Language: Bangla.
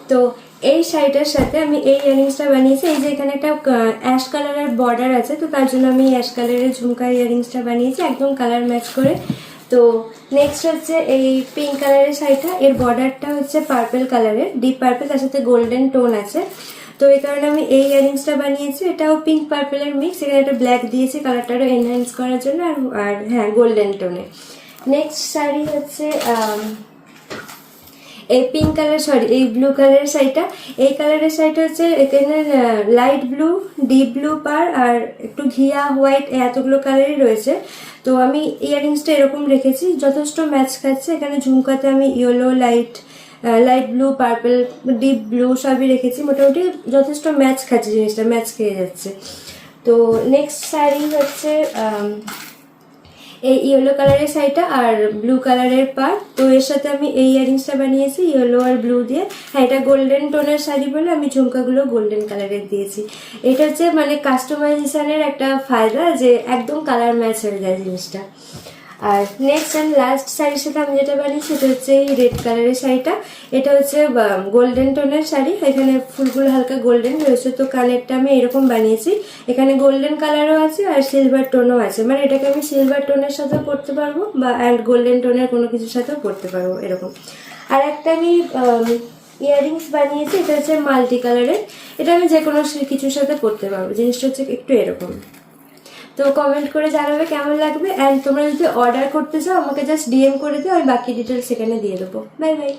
তো এই শাড়িটার সাথে আমি এই ইয়ারিংসটা বানিয়েছি। এই যে এখানে একটা অ্যাশ কালারের বর্ডার আছে, তো তার জন্য আমি অ্যাশ কালারের ঝুমকা ইয়ারিংসটা বানিয়েছি একদম কালার ম্যাচ করে। তো নেক্সট হচ্ছে এই পিঙ্ক কালারের শাড়িটা, এর বর্ডারটা হচ্ছে পার্পল কালারের, ডিপ পার্পল, তার সাথে গোল্ডেন টোন আছে। তো এই কারণে আমি এই ইয়ারিংসটা বানিয়েছি। এটাও পিঙ্ক পার্পলের মিক্স, এখানে একটা ব্ল্যাক দিয়েছি কালারটারও এনহ্যান্স করার জন্য, আর হ্যাঁ গোল্ডেন টোনে। নেক্সট শাড়ি হচ্ছে এই পিঙ্ক কালার, সরি এই ব্লু কালারের শাড়িটা। এই কালারের শাড়িটা হচ্ছে এখানে লাইট ব্লু, ডিপ ব্লু পার আর একটু ঘিয়া হোয়াইট এতগুলো কালারই রয়েছে। তো আমি ইয়ারিংসটা এরকম রেখেছি, যথেষ্ট ম্যাচ খাচ্ছে। এখানে ঝুমকাতে আমি yellow, light blue, purple, deep blue সবই রেখেছি। মোটামুটি যথেষ্ট ম্যাচ খাচ্ছে, জিনিসটা ম্যাচ খেয়ে যাচ্ছে। তো নেক্সট শাড়ি হচ্ছে এই ইয়েলো কালারের শাড়িটা আর ব্লু কালারের পার। তো এর সাথে আমি এই ইয়ারিংসটা বানিয়েছি ইয়েলো আর ব্লু দিয়ে। হ্যাঁ, এটা গোল্ডেন টোনের শাড়ি বলে আমি ঝুমকাগুলো গোল্ডেন কালারের দিয়েছি। এটা হচ্ছে মানে কাস্টমাইজেশনের একটা ফায়দা, যে একদম কালার ম্যাচ হয়ে যায় জিনিসটা। আর নেক্সট অ্যান্ড লাস্ট শাড়ির সাথে আমি যেটা বানিয়েছি সেটা হচ্ছে এই রেড কালারের শাড়িটা। এটা হচ্ছে গোল্ডেন টোনের শাড়ি, এখানে ফুলগুলো হালকা গোল্ডেন রয়েছে। তো কানেরটা আমি এরকম বানিয়েছি, এখানে গোল্ডেন কালারও আছে আর সিলভার টোনও আছে, মানে এটাকে আমি সিলভার টোনের সাথেও পরতে পারবো বা অ্যান্ড গোল্ডেন টোনের কোনো কিছুর সাথেও পরতে পারবো এরকম। আর একটা আমি ইয়াররিংস বানিয়েছি, এটা হচ্ছে মাল্টি কালারের, এটা আমি যে কোনো কিছুর সাথে পরতে পারবো। জিনিসটা হচ্ছে একটু এরকম। তো কমেন্ট করে জানাবে কেমন লাগবে। অ্যান্ড তোমরা যদি অর্ডার করতে চাও আমাকে জাস্ট ডিএম করে দিও, আমি বাকি ডিটেলস সেখানে দিয়ে দেবো। Bye bye.